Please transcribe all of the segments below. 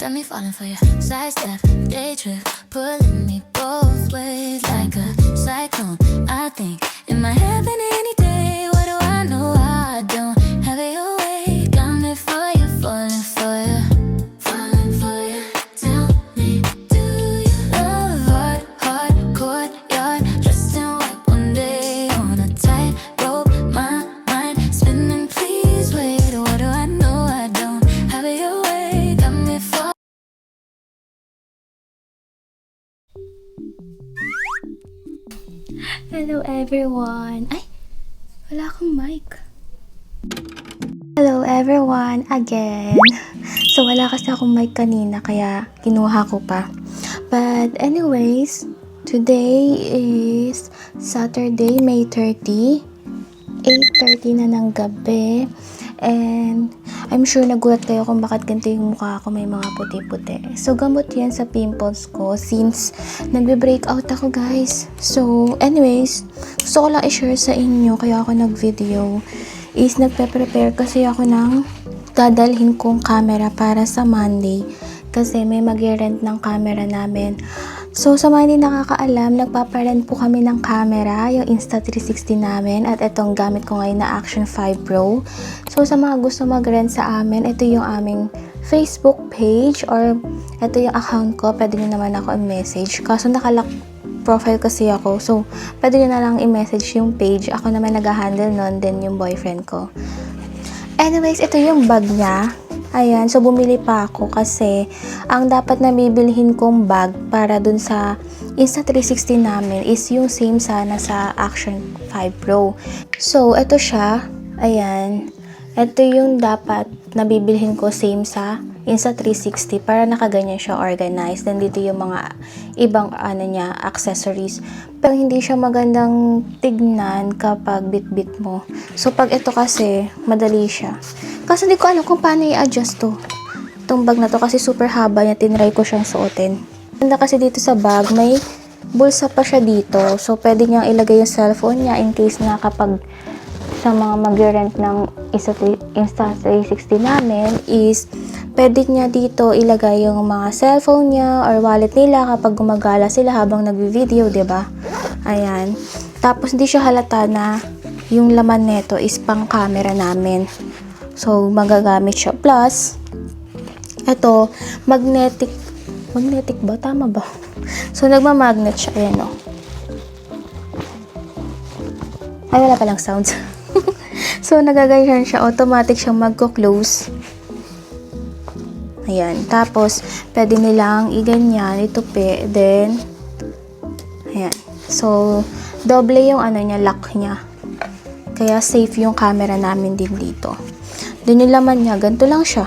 Got me falling for you. Sidestep, day trip, pulling me both ways like a cyclone. I think it might happen any day. What do I know? I don't have it your way. Got me for you, falling for you, falling for you. Tell me, do you love hard courtyard? Dressed in white one day on a tight rope. My mind spinning. Please wait. What do I know? I don't have it your way. Got me for. Hello everyone! Ay! Wala akong mic. Hello everyone! Again! So wala kasi akong mic kanina kaya kinuha ko pa. But anyways, today is Saturday, May 30. 8:30 na ng gabi. And I'm sure nagulat kayo kung bakit ganito yung mukha ko, may mga puti-puti. So gamot yan sa pimples ko since nagbe-breakout ako, guys. So anyways, gusto ko lang i-share sa inyo kaya ako nag-video is nagpe-prepare kasi ako ng dadalhin kong camera para sa Monday kasi may mag-rent ng camera namin. So, sa mga hindi nakakaalam, nagpaparent po kami ng camera, yung Insta360 namin, at itong gamit ko ngayon na Action 5 Pro. So, sa mga gusto mag-rent sa amin, ito yung aming Facebook page, or ito yung account ko, pwede nyo naman ako i-message. Kaso nakalock profile kasi ako, so pwede nyo na lang i-message yung page. Ako naman nag-handle nun, then yung boyfriend ko. Anyways, ito yung bag niya. Ayan, so bumili pa ako kasi ang dapat na bibilhin kong bag para dun sa Insta360 namin is yung same sana sa Action 5 Pro. So, ito siya. Ayan. Ito yung dapat na bibilhin ko same sa Insta360 para nakaganyan siya organized. Then dito yung mga ibang accessories. Pero hindi siya magandang tignan kapag bit-bit mo. So, pag ito kasi, madali siya. Kasi hindi ko alam kung paano i-adjust to. Itong bag na to kasi super haba niya. Tinry ko siyang suotin. Ganda kasi dito sa bag, may bulsa pa siya dito. So, pwede niyang ilagay yung cellphone niya in case na kapag sa mga mag-rent ng Insta360 namin is pwede niya dito ilagay yung mga cellphone niya or wallet nila kapag gumagala sila habang nag-video, diba? Ayan. Tapos, hindi siya halata na yung laman nito is pang camera namin. So, magagamit siya. Plus, ito, magnetic ba? Tama ba? So, nagmamagnet siya. Ayan, o. Ay, wala palang sounds. So, nagaganyan siya. Automatic siyang magko-close. Ayan. Tapos, pwede nilang iganyan, itupi. Then, ayan. So, doble yung niya, lock niya. Kaya, safe yung camera namin din dito. Doon yung laman niya, ganito lang siya.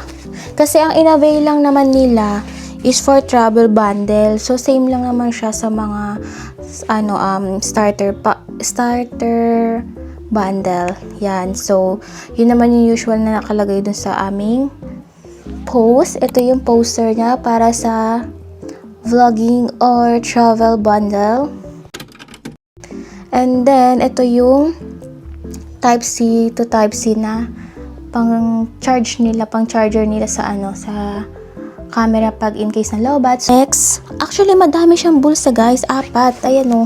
Kasi ang in-avail lang naman nila is for travel bundle. So, same lang naman siya sa mga starter bundle. Yan. So, yun naman yung usual na nakalagay dun sa aming post. Ito yung poster niya para sa vlogging or travel bundle. And then, ito yung Type-C to Type-C na pang charger nila sa sa camera pag in case na lowbat. Next, actually madami siyang bulsa, guys, 4. Ayan, o.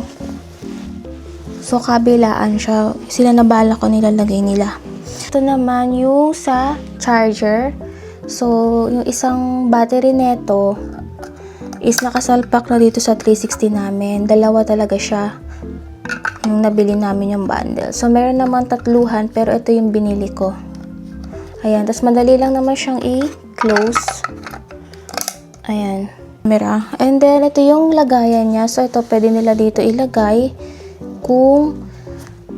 So, kabilaan siya. Sila na bala ko nilalagay nila. Ito naman yung sa charger. So, yung isang battery neto is nakasalpak na dito sa 360 namin. 2 talaga siya. Yung nabili namin yung bundle. So, meron naman 3, pero ito yung binili ko. Ayan. Tapos, madali lang naman siyang i-close. Ayan. Camera. And then, ito yung lagayan niya. So, ito, pwede nila dito ilagay kung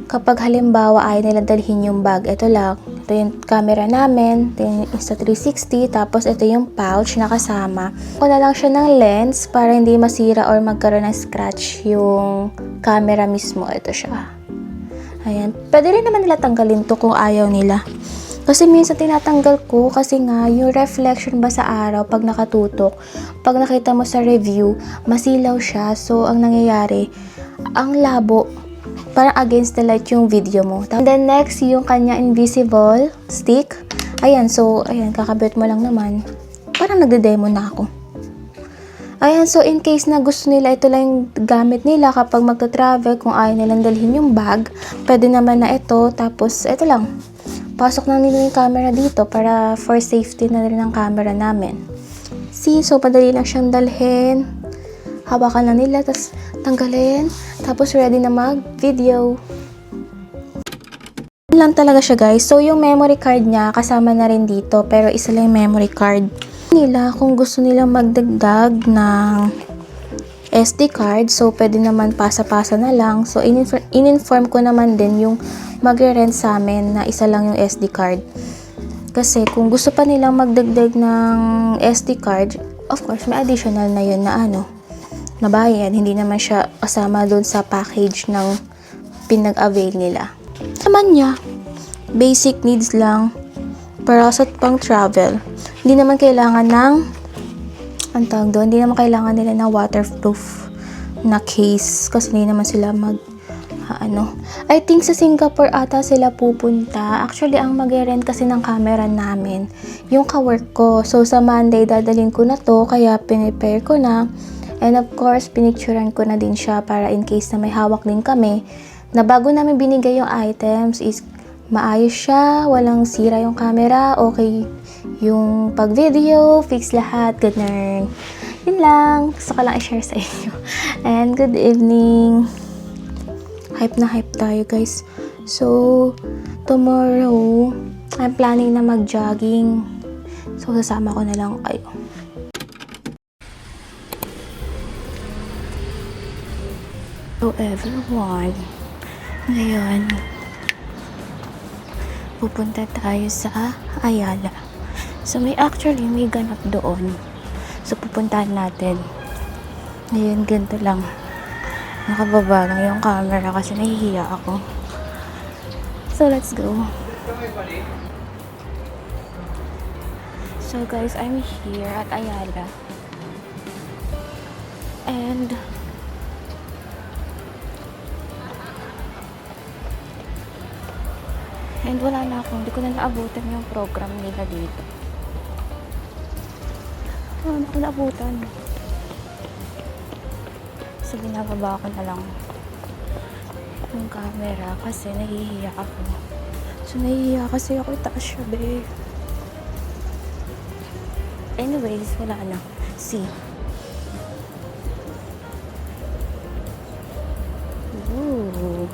kapag halimbawa ay nila dalhin yung bag. Ito lang. Ito yung camera namin. Ito yung Insta360. Tapos, ito yung pouch na kasama. Kuna lang siya ng lens para hindi masira or magkaroon ng scratch yung camera mismo. Ito siya. Ayan. Pwede rin naman nila tanggalin to kung ayaw nila. Kasi minsan tinatanggal ko kasi nga yung reflection ba sa araw pag nakatutok, pag nakita mo sa review, masilaw siya. So, ang nangyayari, ang labo, parang against the light yung video mo. And then next, yung kanya invisible stick. Ayan, so, ayan, kakabit mo lang naman. parang nagde-demo na ako. Ayan, so in case na gusto nila, ito lang yung gamit nila kapag magta-travel, kung ayaw nilang dalhin yung bag, pwede naman na ito, tapos ito lang. Pasok na nila yung camera dito para for safety na rin ang camera namin. See, so padali lang siyang dalhin. Hawakan na nila, tapos tanggalin, tapos ready na mag-video. Lang talaga siya guys. So yung memory card niya kasama na rin dito, pero isa lang yung memory card nila. Kung gusto nila magdagdag ng SD card, so pwede naman pasa-pasa na lang. So in-inform ko naman din yung magre-rent sa amin na isa lang yung SD card. Kasi kung gusto pa nilang magdagdag ng SD card, of course may additional na yun na nabayad. Hindi naman siya kasama doon sa package ng pinag-avail nila. Naman niya, basic needs lang para sa pang travel. Hindi naman kailangan ng hindi naman kailangan nila ng waterproof na case kasi hindi naman sila I think sa Singapore ata sila pupunta. Actually, ang mag-rent kasi ng camera namin, yung ka-work ko. So, sa Monday, dadalhin ko na to, kaya pinipare ko na. And of course, pinicturean ko na din siya para in case na may hawak din kami, na bago namin binigay yung items is maayos siya, walang sira yung camera, okay yung pag-video, fix lahat, ganun. Yun lang, gusto ko lang i-share sa inyo. And good evening. Hype na hype tayo guys. So, tomorrow, I'm planning na mag-jogging. So, sasama ko na lang kayo. So, everyone, ngayon, pupunta tayo sa Ayala. So, may ganap doon. So, pupuntahan natin. Ngayon, ganito lang. Nakababa lang yung camera kasi nahihiya ako. So, let's go. So, guys, I'm here at Ayala. And wala na ako. Hindi ko na naabutan yung program nila dito. Wala na ako naabutan. So, binababa ko na lang yung camera kasi nahihiya ako. So, nahihiya kasi ako itaas siya, be. Anyways, wala na. See. Ooh.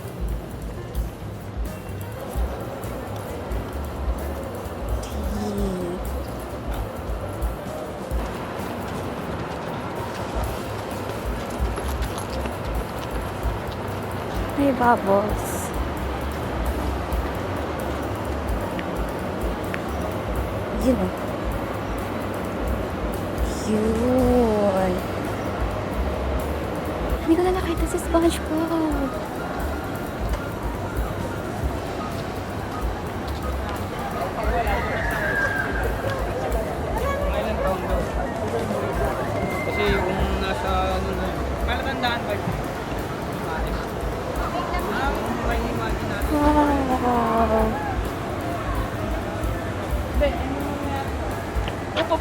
May bubbles. Yun o. Yun. Hindi ko na nakita si SpongeBob. Kasi kung nasa malatandaan ba yun? Wow.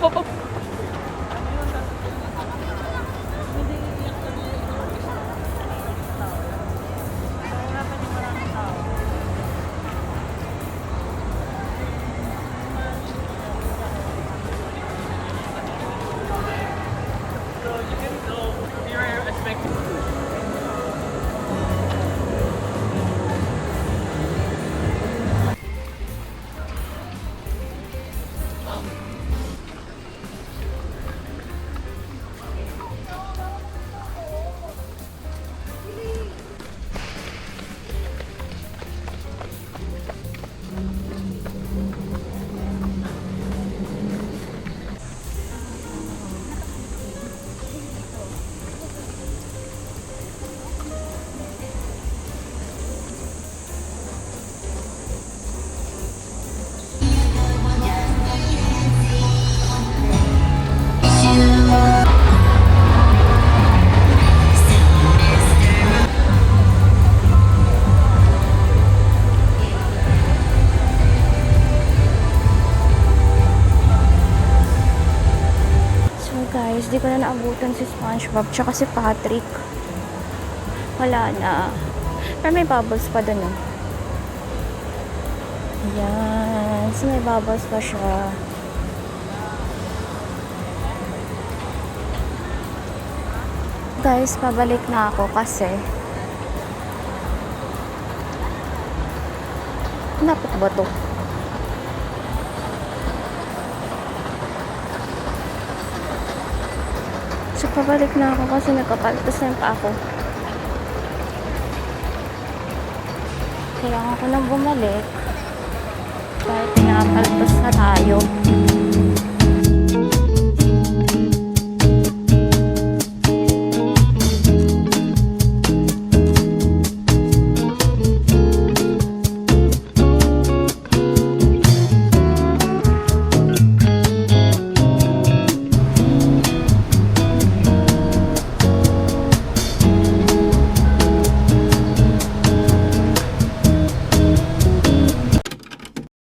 Op. guys, di ko na naabutan si SpongeBob tsaka si Patrick. Wala na. Pero may bubbles pa dun, oh. Ayan. So, may bubbles pa siya. Guys, pabalik na ako kasi dapat ba to? So, pabalik na ako kasi nagkapaltos na pa ako. Kailangan ko nang bumalik dahil pinapaltos na tayo.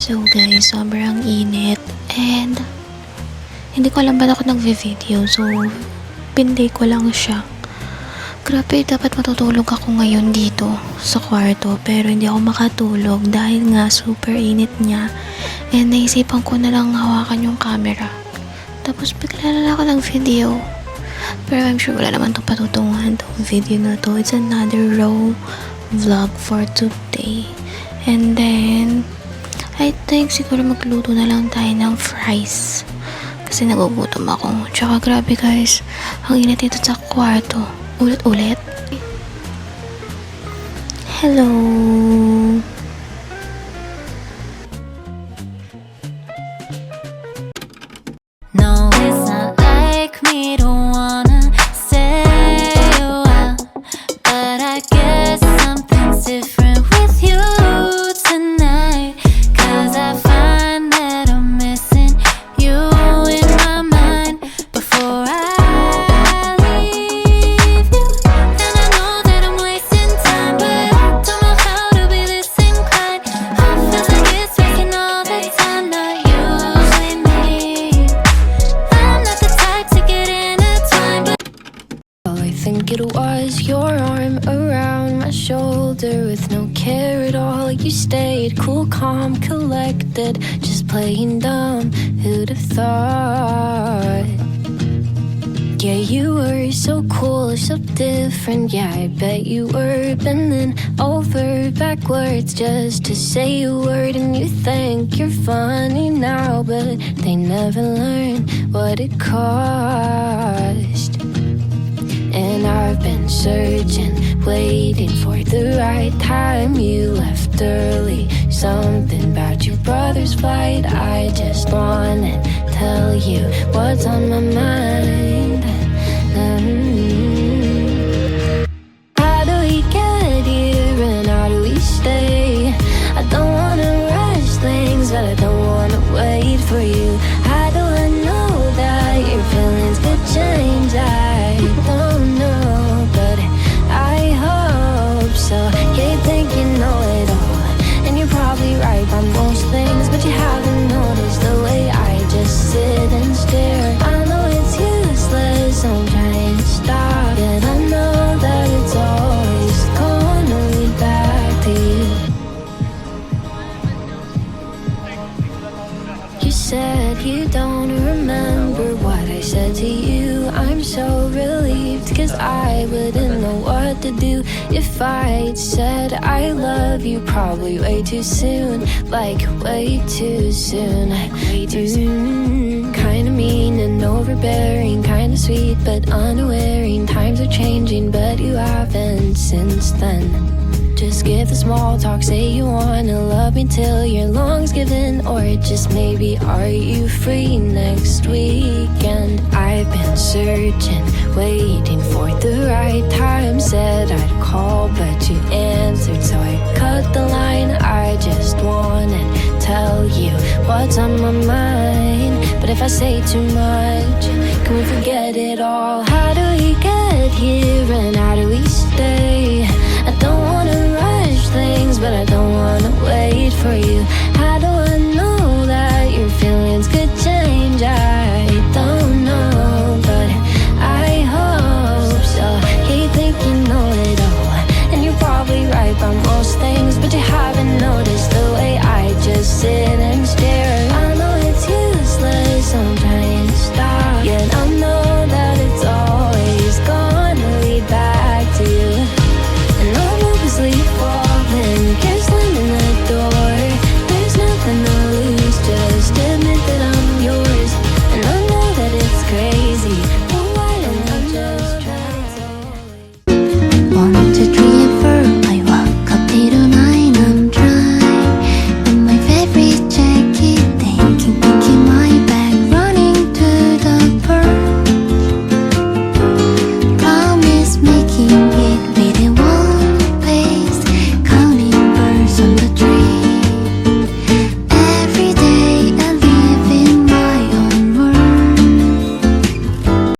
So guys, sobrang init and hindi ko alam ba ako nagvi-video, so pinday ko lang siya. Grabe, dapat matutulog ako ngayon dito sa kwarto pero hindi ako makatulog dahil nga super init niya and naisipan ko na lang hawakan yung camera. Tapos bigla na lang ako ng video. Pero I'm sure wala naman itong patutunguhan itong video na to. It's another raw vlog for today. And then I think siguro magluto na lang tayo ng fries. Kasi nagugutom ako. Tsaka grabe guys, ang init dito sa kwarto. Ulit-ulit. Hello. No, it's not like me to wanna stay a while, but I guess something's different with you tonight. 'Cause I find that I'm missing you in my mind before I leave you. And I know that I'm wasting time, but I don't know how to be this inclined. I feel like it's wasting all the time, not usually me. I'm not the type to get intertwined, but I think it was your arm around my shoulder with no care at all. You stayed cool, calm, collected, just playing dumb. Who'd have thought? Yeah, you were so cool, so different. Yeah, I bet you were bending over backwards just to say a word. And you think you're funny now, but they never learn what it cost. And I've been searching, waiting for the right time. You left early, something about your brother's flight. I just wanna tell you what's on my mind. How do we get here and how do we stay? I don't wanna rush things, but I don't wanna wait for you. How do I know that your feelings could change? I don't know, but I hope so. Yeah, you think you know it all, and you're probably right on most things, but you haven't noticed the way I just sit and stare. I know it's useless, I'm trying to stop, and I know that it's always gonna lead back to you. You said you don't remember what I said to you. I'm so relieved, 'cause I wouldn't know what to do if I'd said I love you probably way too soon. Like way too soon. Kinda mean and overbearing, kinda sweet but unawareing. Times are changing but you haven't since then. Just give the small talk, say you wanna love me till your lungs give in. Or just maybe, are you free next weekend? I've been searching, waiting for the right time. Said I'd call but you answered, so I cut the line. I just wanna tell you what's on my mind, but if I say too much, can we forget it all? How do we get here and how do we stay? I don't wanna rush things, but I don't wanna wait for you.